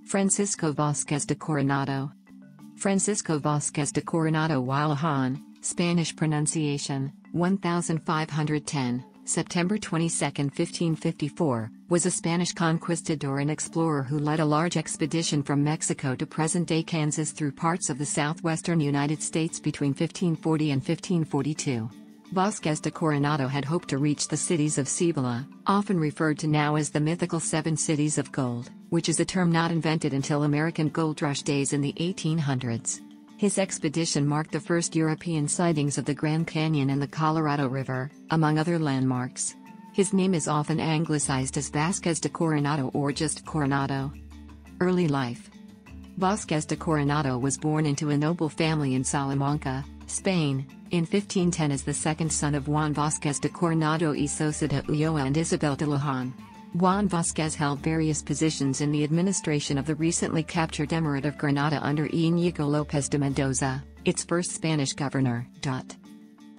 Francisco Vázquez de Coronado. Francisco Vázquez de Coronado y Luján, Spanish pronunciation, 1510, September 22, 1554, was a Spanish conquistador and explorer who led a large expedition from Mexico to present-day Kansas through parts of the southwestern United States between 1540 and 1542. Vázquez de Coronado had hoped to reach the cities of Cíbola, often referred to now as the mythical Seven Cities of Gold, which is a term not invented until American gold rush days in the 1800s. His expedition marked the first European sightings of the Grand Canyon and the Colorado River, among other landmarks. His name is often Anglicized as Vázquez de Coronado or just Coronado. Early life. Vázquez de Coronado was born into a noble family in Salamanca, Spain, in 1510 as the second son of Juan Vázquez de Coronado y Sosa de Ulloa and Isabel de Luján. Juan Vázquez held various positions in the administration of the recently captured Emirate of Granada under Íñigo López de Mendoza, its first Spanish governor.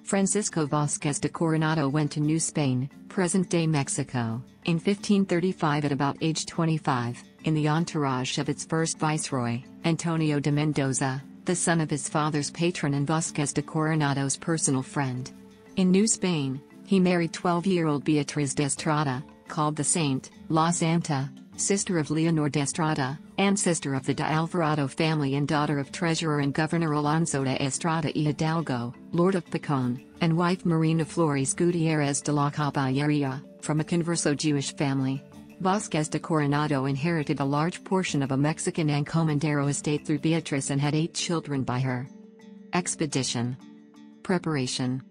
Francisco Vázquez de Coronado went to New Spain, present-day Mexico, in 1535 at about age 25, in the entourage of its first viceroy, Antonio de Mendoza, the son of his father's patron and Vázquez de Coronado's personal friend. In New Spain, he married 12-year-old Beatriz de Estrada, called the Saint, La Santa, sister of Leonor de Estrada, ancestor of the de Alvarado family and daughter of Treasurer and Governor Alonso de Estrada y Hidalgo, Lord of Picon, and wife Marina Flores Gutiérrez de la Caballeria, from a converso Jewish family. Vázquez de Coronado inherited a large portion of a Mexican encomendero estate through Beatriz and had 8 children by her. Expedition. Preparation.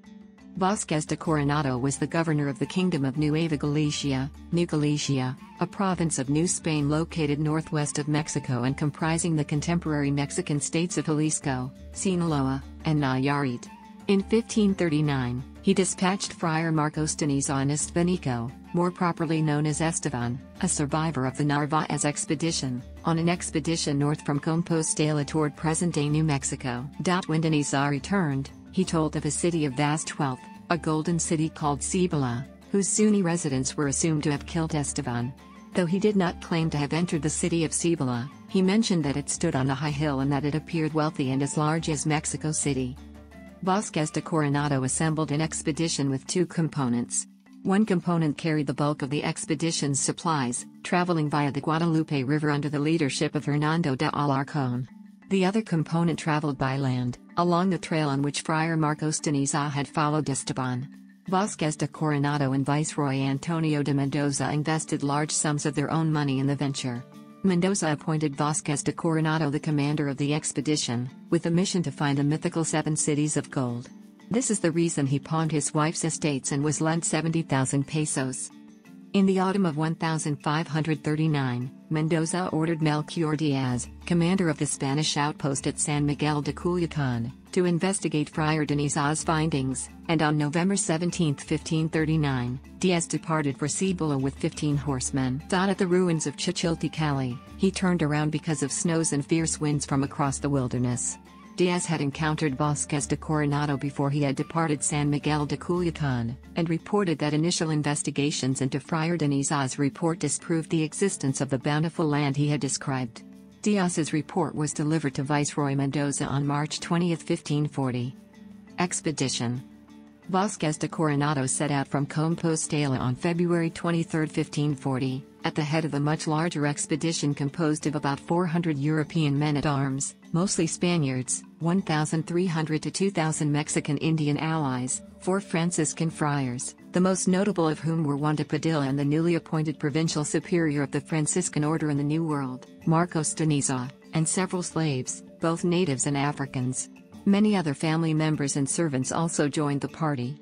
Vázquez de Coronado was the governor of the Kingdom of Nueva Galicia, New Galicia, a province of New Spain located northwest of Mexico and comprising the contemporary Mexican states of Jalisco, Sinaloa, and Nayarit. In 1539, he dispatched Friar Marcos de Niza and Estevanico, more properly known as Esteban, a survivor of the Narvaez expedition, on an expedition north from Compostela toward present-day New Mexico. When de Niza returned, he told of a city of vast wealth, a golden city called Cíbola, whose Zuni residents were assumed to have killed Esteban. Though he did not claim to have entered the city of Cíbola, he mentioned that it stood on a high hill and that it appeared wealthy and as large as Mexico City. Vázquez de Coronado assembled an expedition with 2 components. One component carried the bulk of the expedition's supplies, traveling via the Guadalupe River under the leadership of Hernando de Alarcón. The other component traveled by land, along the trail on which Friar Marcos de Niza had followed Esteban. Vázquez de Coronado and Viceroy Antonio de Mendoza invested large sums of their own money in the venture. Mendoza appointed Vázquez de Coronado the commander of the expedition, with a mission to find the mythical 7 cities of gold. This is the reason he pawned his wife's estates and was lent 70,000 pesos. In the autumn of 1539, Mendoza ordered Melchor Diaz, commander of the Spanish outpost at San Miguel de Culiacán, to investigate Friar de Niza's findings, and on November 17, 1539, Diaz departed for Cíbola with 15 horsemen. At the ruins of Chichilticali, he turned around because of snows and fierce winds from across the wilderness. Diaz had encountered Vázquez de Coronado before he had departed San Miguel de Culiacán, and reported that initial investigations into Friar de Niza's report disproved the existence of the bountiful land he had described. Diaz's report was delivered to Viceroy Mendoza on March 20, 1540. Expedition. Vázquez de Coronado set out from Compostela on February 23, 1540, at the head of a much larger expedition composed of about 400 European men-at-arms, mostly Spaniards, 1,300 to 2,000 Mexican Indian allies, 4 Franciscan friars, the most notable of whom were Juan de Padilla and the newly appointed provincial superior of the Franciscan order in the New World, Marcos de Niza, and several slaves, both natives and Africans. Many other family members and servants also joined the party.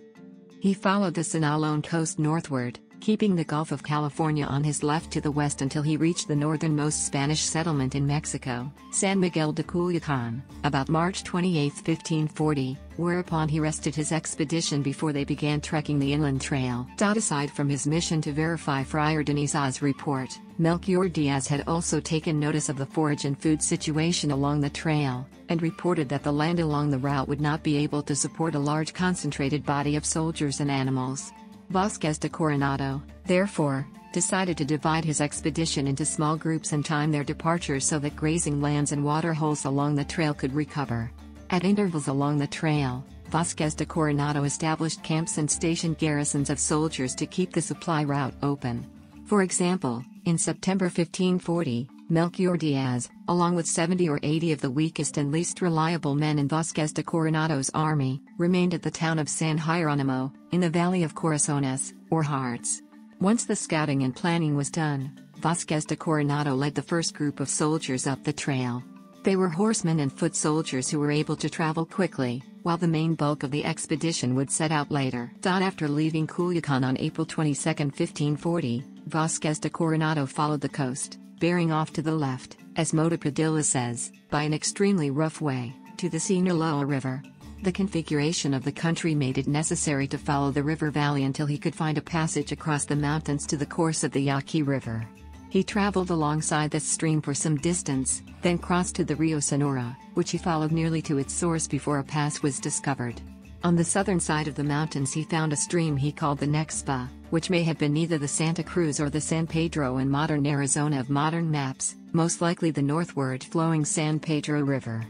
He followed the Sinaloan coast northward, keeping the Gulf of California on his left to the west until he reached the northernmost Spanish settlement in Mexico, San Miguel de Culiacán, about March 28, 1540, whereupon he rested his expedition before they began trekking the inland trail. Aside from his mission to verify Friar de Niza's report, Melchor Diaz had also taken notice of the forage and food situation along the trail, and reported that the land along the route would not be able to support a large concentrated body of soldiers and animals. Vázquez de Coronado, therefore, decided to divide his expedition into small groups and time their departure so that grazing lands and water holes along the trail could recover. At intervals along the trail, Vasquez de Coronado established camps and stationed garrisons of soldiers to keep the supply route open. For example, in September 1540, Melchior Diaz, along with 70 or 80 of the weakest and least reliable men in Vasquez de Coronado's army, remained at the town of San Jeronimo, in the valley of Corazones, or Hearts. Once the scouting and planning was done, Vasquez de Coronado led the first group of soldiers up the trail. They were horsemen and foot soldiers who were able to travel quickly, while the main bulk of the expedition would set out later. After leaving Culiacan on April 22, 1540, Vasquez de Coronado followed the coast, bearing off to the left, as Mota Padilla says, by an extremely rough way, to the Sinaloa River. The configuration of the country made it necessary to follow the river valley until he could find a passage across the mountains to the course of the Yaqui River. He traveled alongside this stream for some distance, then crossed to the Rio Sonora, which he followed nearly to its source before a pass was discovered. On the southern side of the mountains he found a stream he called the Nexpa, which may have been either the Santa Cruz or the San Pedro in modern Arizona of modern maps, most likely the northward flowing San Pedro River.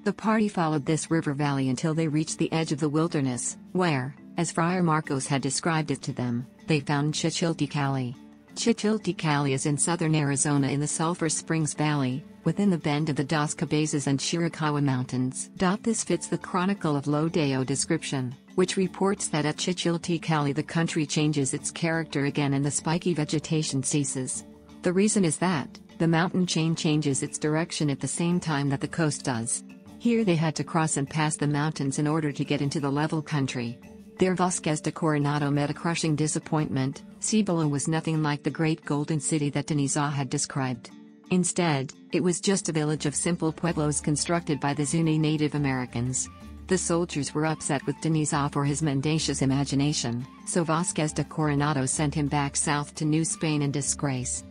The party followed this river valley until they reached the edge of the wilderness, where, as Friar Marcos had described it to them, they found Chichilticalli. Chichilticalli is in southern Arizona in the Sulphur Springs Valley, within the bend of the Dos Cabezas and Chiricahua Mountains. This fits the Chronicle of Lodeo description, which reports that at Chichilticalli the country changes its character again and the spiky vegetation ceases. The reason is that the mountain chain changes its direction at the same time that the coast does. Here they had to cross and pass the mountains in order to get into the level country. There Vasquez de Coronado met a crushing disappointment. Cibola was nothing like the great golden city that Deniza had described. Instead, it was just a village of simple pueblos constructed by the Zuni Native Americans. The soldiers were upset with Deniza for his mendacious imagination, so Vasquez de Coronado sent him back south to New Spain in disgrace.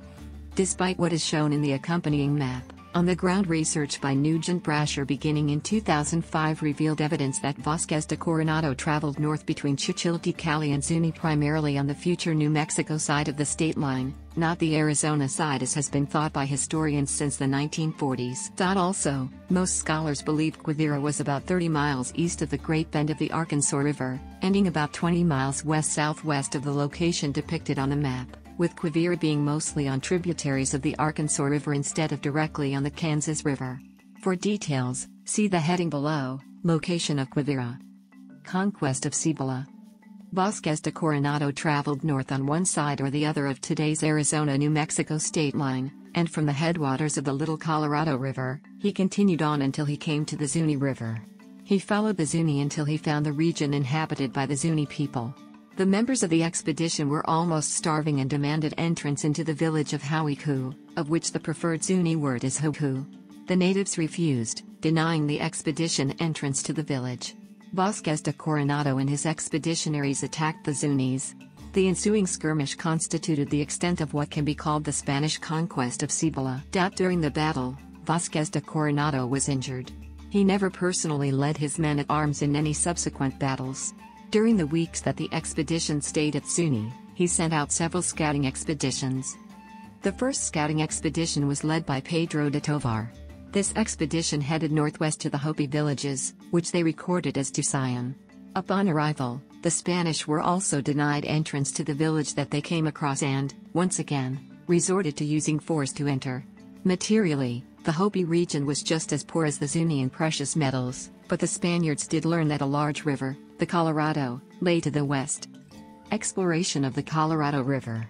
Despite what is shown in the accompanying map, on-the-ground research by Nugent Brasher beginning in 2005 revealed evidence that Vasquez de Coronado traveled north between Chichilticalli and Zuni primarily on the future New Mexico side of the state line, not the Arizona side as has been thought by historians since the 1940s. Also, most scholars believed Quivira was about 30 miles east of the Great Bend of the Arkansas River, ending about 20 miles west-southwest of the location depicted on the map, with Quivira being mostly on tributaries of the Arkansas River instead of directly on the Kansas River. For details, see the heading below, Location of Quivira. Conquest of Cibola. Vasquez de Coronado traveled north on one side or the other of today's Arizona-New Mexico state line, and from the headwaters of the Little Colorado River, he continued on until he came to the Zuni River. He followed the Zuni until he found the region inhabited by the Zuni people. The members of the expedition were almost starving and demanded entrance into the village of Hawiku, of which the preferred Zuni word is Hoku. The natives refused, denying the expedition entrance to the village. Vasquez de Coronado and his expeditionaries attacked the Zunis. The ensuing skirmish constituted the extent of what can be called the Spanish conquest of Cibola. During the battle, Vasquez de Coronado was injured. He never personally led his men at arms in any subsequent battles. During the weeks that the expedition stayed at Zuni, he sent out several scouting expeditions. The first scouting expedition was led by Pedro de Tovar. This expedition headed northwest to the Hopi villages, which they recorded as Tusayan. Upon arrival, the Spanish were also denied entrance to the village that they came across and, once again, resorted to using force to enter. Materially, the Hopi region was just as poor as the Zuni in precious metals, but the Spaniards did learn that a large river, the Colorado, lay to the west. Exploration of the Colorado River.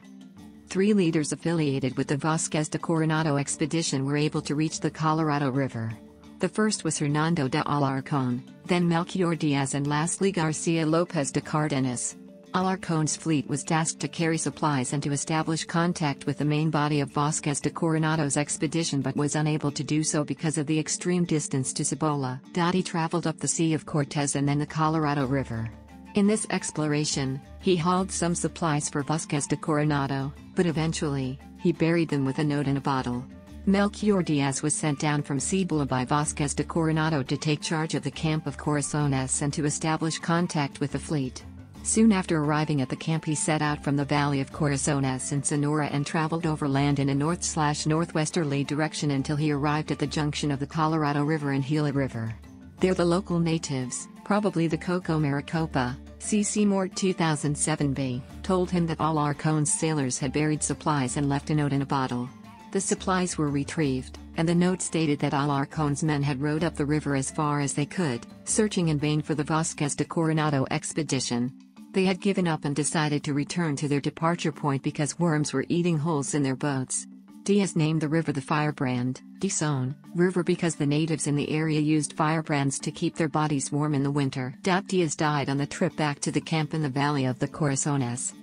3 leaders affiliated with the Vasquez de Coronado expedition were able to reach the Colorado River. The first was Hernando de Alarcón, then Melchior Diaz and lastly Garcia López de Cardenas. Alarcón's fleet was tasked to carry supplies and to establish contact with the main body of Vasquez de Coronado's expedition but was unable to do so because of the extreme distance to Cibola. He traveled up the Sea of Cortez and then the Colorado River. In this exploration, he hauled some supplies for Vasquez de Coronado, but eventually, he buried them with a note in a bottle. Melchior Diaz was sent down from Cibola by Vasquez de Coronado to take charge of the camp of Corazones and to establish contact with the fleet. Soon after arriving at the camp, he set out from the valley of Corazones in Sonora and traveled overland in a north/northwesterly direction until he arrived at the junction of the Colorado River and Gila River. There the local natives, probably the Coco Maricopa, see Seymour 2007b, told him that Alarcon's sailors had buried supplies and left a note in a bottle. The supplies were retrieved, and the note stated that Alarcon's men had rowed up the river as far as they could, searching in vain for the Vázquez de Coronado expedition. They had given up and decided to return to their departure point because worms were eating holes in their boats. Diaz named the river the Firebrand, Dizon River, because the natives in the area used firebrands to keep their bodies warm in the winter. Diaz died on the trip back to the camp in the valley of the Corazones.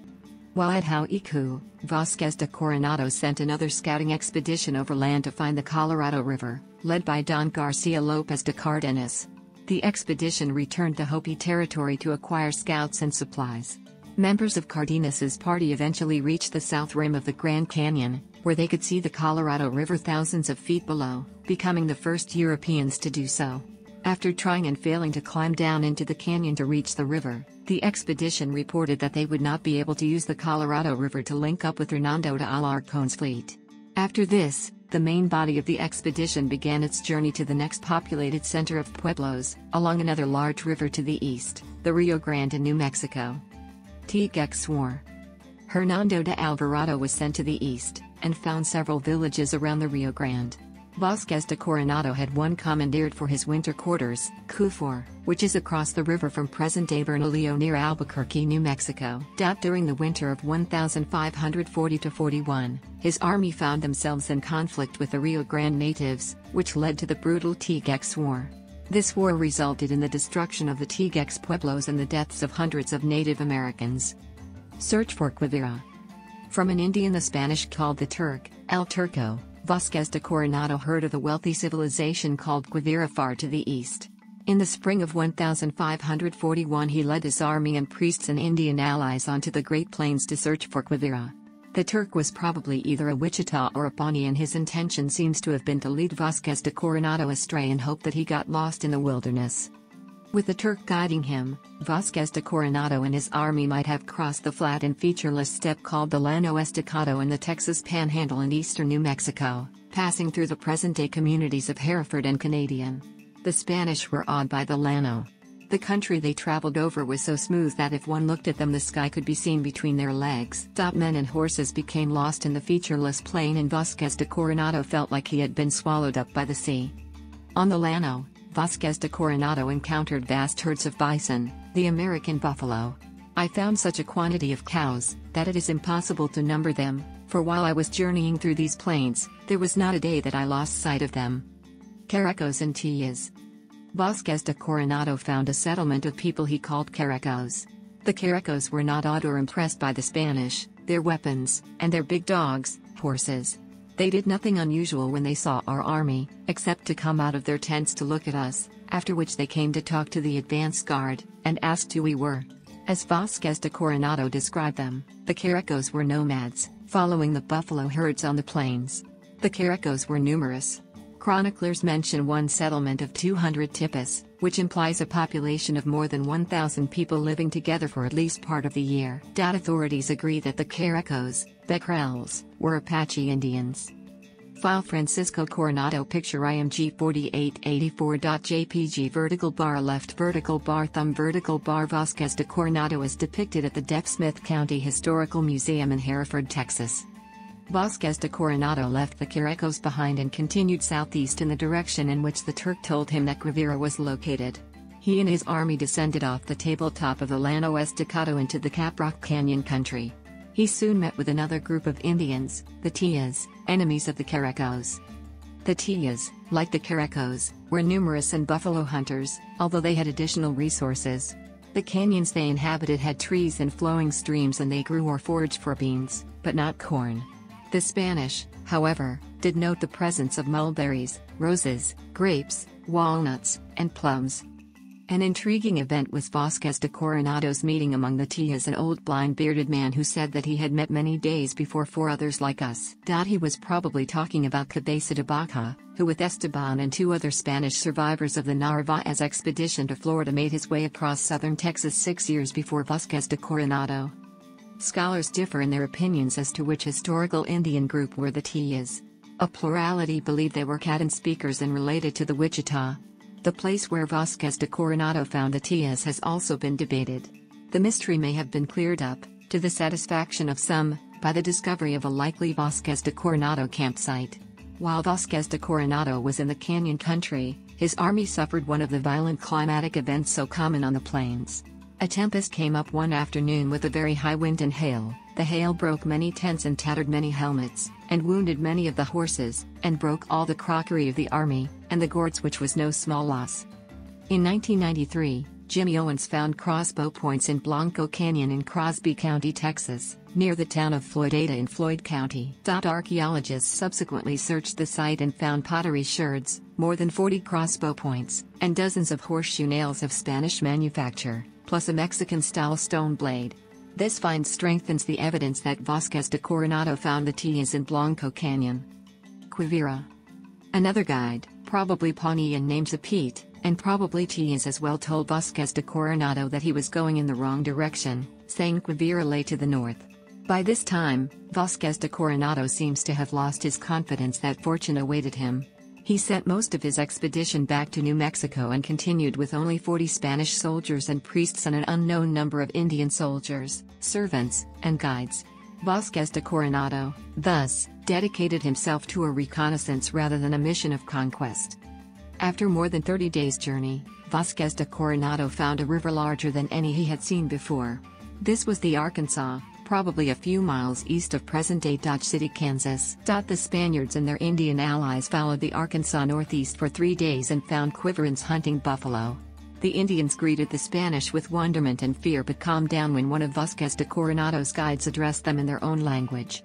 While at Hauicu, Vázquez de Coronado sent another scouting expedition overland to find the Colorado River, led by Don Garcia Lopez de Cardenas. The expedition returned to Hopi territory to acquire scouts and supplies. Members of Cardenas's party eventually reached the south rim of the Grand Canyon, where they could see the Colorado River thousands of feet below, becoming the first Europeans to do so. After trying and failing to climb down into the canyon to reach the river, the expedition reported that they would not be able to use the Colorado River to link up with Hernando de Alarcon's fleet. After this, the main body of the expedition began its journey to the next populated center of pueblos, along another large river to the east, the Rio Grande in New Mexico. Tiguex War. Hernando de Alvarado was sent to the east, and found several villages around the Rio Grande. Vázquez de Coronado had one commandeered for his winter quarters, Cufor, which is across the river from present-day Bernalillo near Albuquerque, New Mexico. During the winter of 1540-41, his army found themselves in conflict with the Rio Grande natives, which led to the brutal Tiguex War. This war resulted in the destruction of the Tiguex pueblos and the deaths of hundreds of Native Americans. Search for Quivira. From an Indian the Spanish called the Turk, El Turco, Vázquez de Coronado heard of a wealthy civilization called Quivira far to the east. In the spring of 1541 he led his army and priests and Indian allies onto the Great Plains to search for Quivira. The Turk was probably either a Wichita or a Pawnee, and his intention seems to have been to lead Vázquez de Coronado astray and hope that he got lost in the wilderness. With the Turk guiding him, Vázquez de Coronado and his army might have crossed the flat and featureless steppe called the Llano Estacado in the Texas Panhandle in eastern New Mexico, passing through the present-day communities of Hereford and Canadian. The Spanish were awed by the Llano. The country they traveled over was so smooth that if one looked at them the sky could be seen between their legs. Men and horses became lost in the featureless plain, and Vázquez de Coronado felt like he had been swallowed up by the sea. On the Llano, Vázquez de Coronado encountered vast herds of bison, the American buffalo. I found such a quantity of cows, that it is impossible to number them, for while I was journeying through these plains, there was not a day that I lost sight of them. Caracos and Tillas. Vázquez de Coronado found a settlement of people he called Caracos. The Caracos were not awed or impressed by the Spanish, their weapons, and their big dogs, horses. They did nothing unusual when they saw our army, except to come out of their tents to look at us, after which they came to talk to the advance guard, and asked who we were. As Vázquez de Coronado described them, the Caracos were nomads, following the buffalo herds on the plains. The Caracos were numerous. Chroniclers mention one settlement of 200 tipis, which implies a population of more than 1,000 people living together for at least part of the year. Authorities agree that the Caracos, Becquerels, were Apache Indians. File Francisco Coronado picture IMG 4884.jpg vertical bar left vertical bar thumb vertical bar Vázquez de Coronado is depicted at the Deaf-Smith County Historical Museum in Hereford, Texas. Vázquez de Coronado left the Caracos behind and continued southeast in the direction in which the Turk told him that Quivira was located. He and his army descended off the tabletop of the Llano Estacado into the Caprock Canyon country. He soon met with another group of Indians, the Tillas, enemies of the Caracos. The Tillas, like the Caracos, were numerous and buffalo hunters, although they had additional resources. The canyons they inhabited had trees and flowing streams, and they grew or foraged for beans, but not corn. The Spanish, however, did note the presence of mulberries, roses, grapes, walnuts, and plums. An intriguing event was Vázquez de Coronado's meeting among the Tias, an old blind bearded man who said that he had met many days before 4 others like us. He was probably talking about Cabeza de Baca, who with Esteban and 2 other Spanish survivors of the Narvaez expedition to Florida made his way across southern Texas 6 years before Vázquez de Coronado. Scholars differ in their opinions as to which historical Indian group were the Tias. A plurality believe they were Caddo speakers and related to the Wichita. The place where Vázquez de Coronado found the Tias has also been debated. The mystery may have been cleared up, to the satisfaction of some, by the discovery of a likely Vázquez de Coronado campsite. While Vázquez de Coronado was in the canyon country, his army suffered one of the violent climatic events so common on the plains. A tempest came up one afternoon with a very high wind and hail. The hail broke many tents and tattered many helmets, and wounded many of the horses, and broke all the crockery of the army, and the gourds, which was no small loss. In 1993, Jimmy Owens found crossbow points in Blanco Canyon in Crosby County, Texas, near the town of Floydada in Floyd County. Archaeologists subsequently searched the site and found pottery sherds, more than 40 crossbow points, and dozens of horseshoe nails of Spanish manufacture, plus a Mexican-style stone blade. This find strengthens the evidence that Vázquez de Coronado found the Tias in Blanco Canyon. Quivira. Another guide, probably Pawnee and named Zapete, and probably Tias as well, told Vázquez de Coronado that he was going in the wrong direction, saying Quivira lay to the north. By this time, Vázquez de Coronado seems to have lost his confidence that fortune awaited him. He sent most of his expedition back to New Mexico and continued with only 40 Spanish soldiers and priests and an unknown number of Indian soldiers, servants, and guides. Vázquez de Coronado, thus, dedicated himself to a reconnaissance rather than a mission of conquest. After more than 30 days' journey, Vázquez de Coronado found a river larger than any he had seen before. This was the Arkansas, probably a few miles east of present-day Dodge City, Kansas. The Spaniards and their Indian allies followed the Arkansas northeast for 3 days and found Quiverans hunting buffalo. The Indians greeted the Spanish with wonderment and fear but calmed down when one of Vázquez de Coronado's guides addressed them in their own language.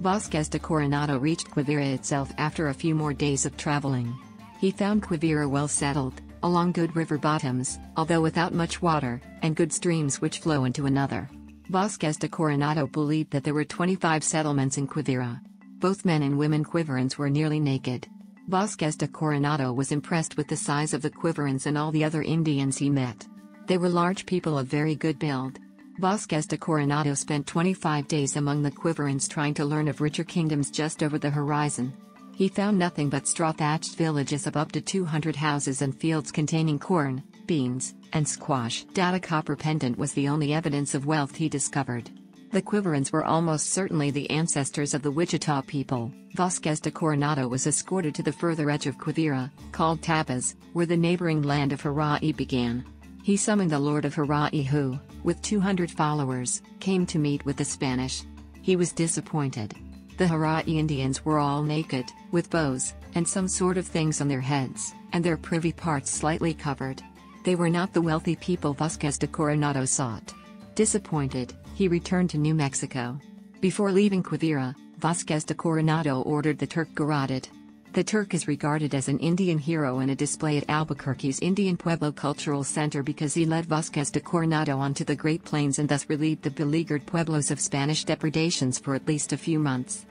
Vázquez de Coronado reached Quivira itself after a few more days of traveling. He found Quivira well settled, along good river bottoms, although without much water, and good streams which flow into another. Vázquez de Coronado believed that there were 25 settlements in Quivira. Both men and women Quiverans were nearly naked. Vázquez de Coronado was impressed with the size of the Quiverans and all the other Indians he met. They were large people of very good build. Vázquez de Coronado spent 25 days among the Quiverans trying to learn of richer kingdoms just over the horizon. He found nothing but straw-thatched villages of up to 200 houses and fields containing corn, beans, and squash. Copper pendant was the only evidence of wealth he discovered. The Quiverans were almost certainly the ancestors of the Wichita people. Vázquez de Coronado was escorted to the further edge of Quivira, called Tabas, where the neighboring land of Harai began. He summoned the Lord of Harai who, with 200 followers, came to meet with the Spanish. He was disappointed. The Harai Indians were all naked, with bows, and some sort of things on their heads, and their privy parts slightly covered. They were not the wealthy people Vázquez de Coronado sought. Disappointed, he returned to New Mexico. Before leaving Quivira, Vázquez de Coronado ordered the Turk garroted. The Turk is regarded as an Indian hero and a display at Albuquerque's Indian Pueblo Cultural Center because he led Vázquez de Coronado onto the Great Plains and thus relieved the beleaguered pueblos of Spanish depredations for at least a few months.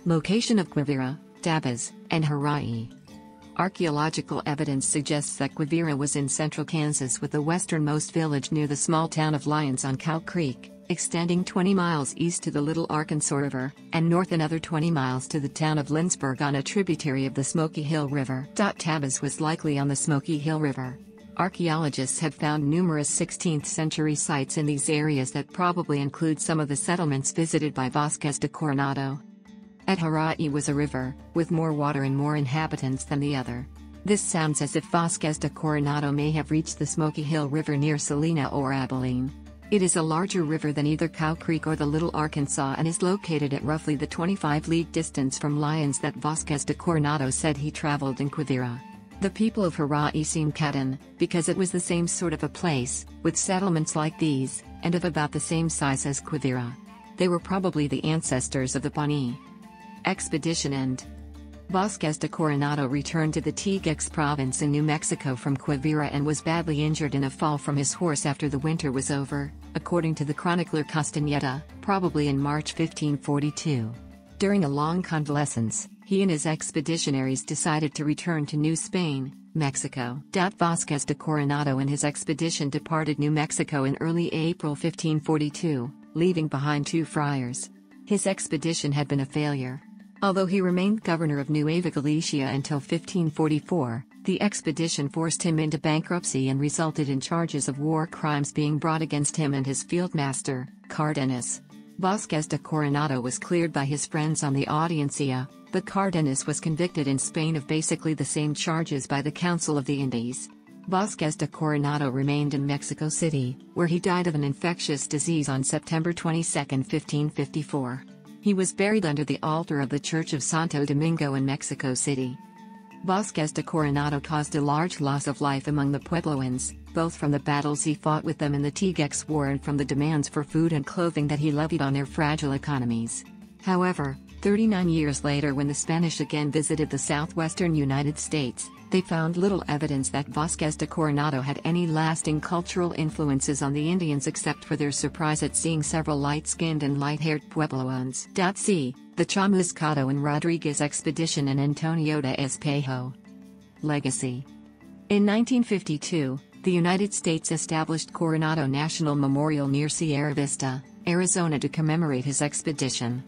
Location of Quivira, Tabas, and Harai. Archaeological evidence suggests that Quivira was in central Kansas with the westernmost village near the small town of Lyons on Cow Creek, extending 20 miles east to the Little Arkansas River, and north another 20 miles to the town of Lindsburg on a tributary of the Smoky Hill River. Tabas was likely on the Smoky Hill River. Archaeologists have found numerous 16th-century sites in these areas that probably include some of the settlements visited by Vázquez de Coronado. At Harai was a river, with more water and more inhabitants than the other. This sounds as if Vázquez de Coronado may have reached the Smoky Hill River near Salina or Abilene. It is a larger river than either Cow Creek or the Little Arkansas and is located at roughly the 25-league distance from Lyons that Vázquez de Coronado said he traveled in Quivira. The people of Harai seem Caddo, because it was the same sort of a place, with settlements like these, and of about the same size as Quivira. They were probably the ancestors of the Pawnee expedition. End. Vasquez de Coronado returned to the Tiguex province in New Mexico from Quivira and was badly injured in a fall from his horse after the winter was over, according to the chronicler Castañeda, probably in March 1542. During a long convalescence, he and his expeditionaries decided to return to New Spain, Mexico. Vasquez de Coronado and his expedition departed New Mexico in early April 1542, leaving behind 2 friars. His expedition had been a failure. Although he remained governor of Nueva Galicia until 1544, the expedition forced him into bankruptcy and resulted in charges of war crimes being brought against him and his fieldmaster, Cardenas. Vasquez de Coronado was cleared by his friends on the Audiencia, but Cardenas was convicted in Spain of basically the same charges by the Council of the Indies. Vasquez de Coronado remained in Mexico City, where he died of an infectious disease on September 22, 1554. He was buried under the altar of the Church of Santo Domingo in Mexico City. Vasquez de Coronado caused a large loss of life among the Puebloans, both from the battles he fought with them in the Tiguex War and from the demands for food and clothing that he levied on their fragile economies. However, 39 years later, when the Spanish again visited the southwestern United States, they found little evidence that Vasquez de Coronado had any lasting cultural influences on the Indians except for their surprise at seeing several light-skinned and light-haired Puebloans. C. The Chamuscado and Rodriguez Expedition and Antonio de Espejo. Legacy. In 1952, the United States established Coronado National Memorial near Sierra Vista, Arizona to commemorate his expedition.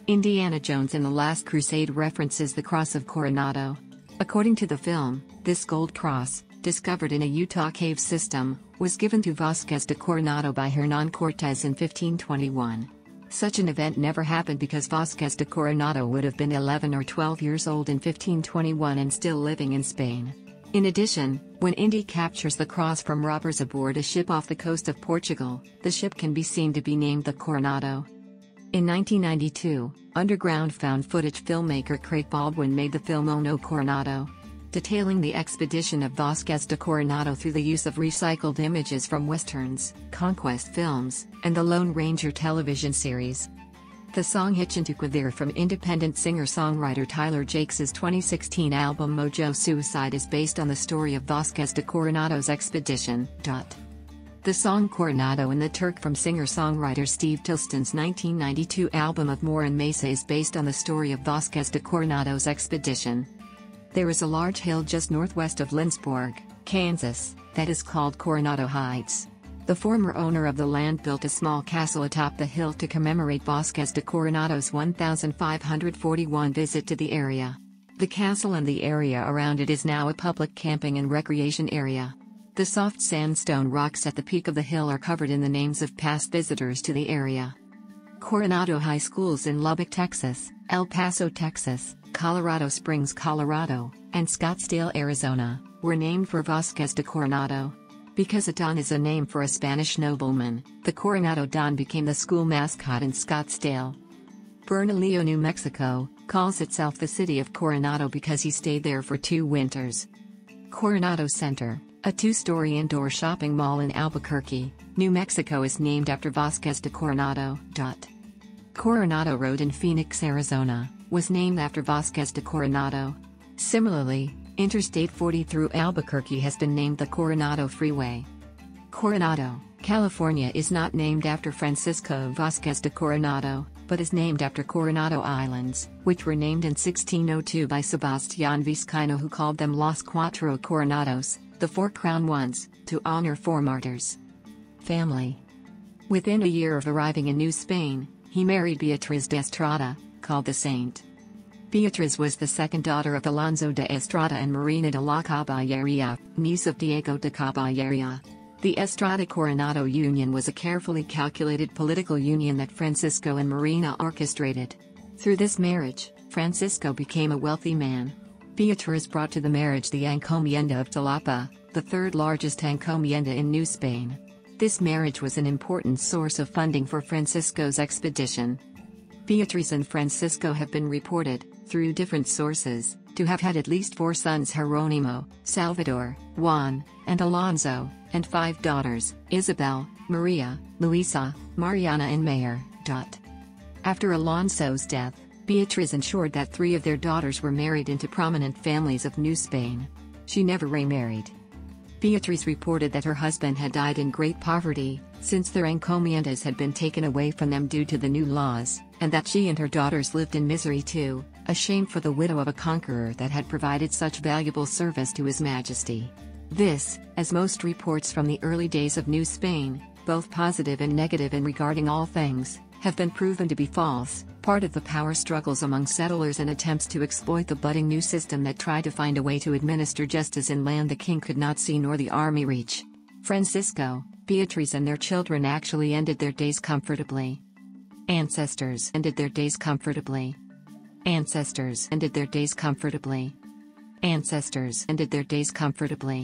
Indiana Jones in The Last Crusade references the Cross of Coronado. According to the film, this gold cross, discovered in a Utah cave system, was given to Vasquez de Coronado by Hernán Cortés in 1521. Such an event never happened because Vasquez de Coronado would have been 11 or 12 years old in 1521 and still living in Spain. In addition, when Indy captures the cross from robbers aboard a ship off the coast of Portugal, the ship can be seen to be named the Coronado. In 1992, underground found footage filmmaker Craig Baldwin made the film Ono Coronado, detailing the expedition of Vasquez de Coronado through the use of recycled images from westerns, conquest films, and the Lone Ranger television series. The song Hitchin' to Quivira from independent singer-songwriter Tyler Jakes' 2016 album Mojo Suicide is based on the story of Vasquez de Coronado's expedition. The song Coronado and the Turk from singer-songwriter Steve Tilston's 1992 album of More and Mesa is based on the story of Vasquez de Coronado's expedition. There is a large hill just northwest of Lindsborg, Kansas, that is called Coronado Heights. The former owner of the land built a small castle atop the hill to commemorate Vasquez de Coronado's 1541 visit to the area. The castle and the area around it is now a public camping and recreation area. The soft sandstone rocks at the peak of the hill are covered in the names of past visitors to the area. Coronado High Schools in Lubbock, Texas, El Paso, Texas, Colorado Springs, Colorado, and Scottsdale, Arizona, were named for Vasquez de Coronado. Because a Don is a name for a Spanish nobleman, the Coronado Don became the school mascot in Scottsdale. Bernalillo, New Mexico, calls itself the city of Coronado because he stayed there for 2 winters. Coronado Center, a 2-story indoor shopping mall in Albuquerque, New Mexico is named after Vasquez de Coronado. Coronado Road in Phoenix, Arizona, was named after Vasquez de Coronado. Similarly, Interstate 40 through Albuquerque has been named the Coronado Freeway. Coronado, California is not named after Francisco Vasquez de Coronado, but is named after Coronado Islands, which were named in 1602 by Sebastián Vizcaíno, who called them Los Cuatro Coronados, the 4 crown ones, to honor 4 martyrs. Family. Within a year of arriving in New Spain, he married Beatriz de Estrada, called the Saint. Beatriz was the second daughter of Alonso de Estrada and Marina de la Caballeria, niece of Diego de Caballeria. The Estrada-Coronado union was a carefully calculated political union that Francisco and Marina orchestrated. Through this marriage, Francisco became a wealthy man. Beatriz brought to the marriage the encomienda of Jalapa, the 3rd largest encomienda in New Spain. This marriage was an important source of funding for Francisco's expedition. Beatriz and Francisco have been reported, through different sources, to have had at least 4 sons: Jeronimo, Salvador, Juan, and Alonso, and 5 daughters: Isabel, Maria, Luisa, Mariana and Mayer. After Alonso's death, Beatriz ensured that 3 of their daughters were married into prominent families of New Spain. She never remarried. Beatriz reported that her husband had died in great poverty, since their encomiendas had been taken away from them due to the new laws, and that she and her daughters lived in misery too, a shame for the widow of a conqueror that had provided such valuable service to His Majesty. This, as most reports from the early days of New Spain, both positive and negative in regarding all things, have been proven to be false, part of the power struggles among settlers and attempts to exploit the budding new system that tried to find a way to administer justice in land the king could not see nor the army reach. Francisco, Beatriz and their children actually ended their days comfortably. Ancestors ended their days comfortably. Ancestors ended their days comfortably. Ancestors ended their days comfortably.